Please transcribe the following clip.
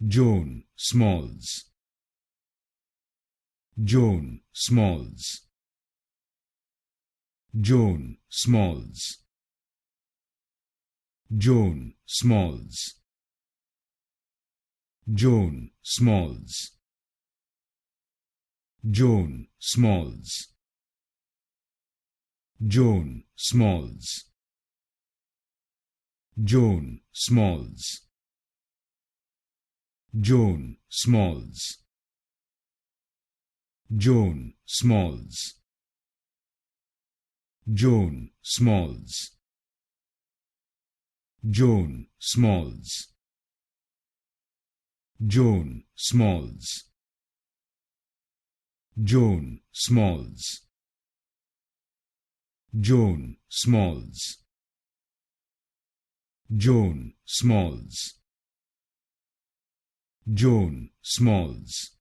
Joan Smalls. Joan Smalls. Joan Smalls. Joan Smalls. Joan Smalls. Joan Smalls. Joan Smalls. Joan Smalls. Joan Smalls. Joan Smalls. Joan Smalls. Joan Smalls. Joan Smalls. Joan Smalls. Joan Smalls. Joan Smalls. Joan Smalls.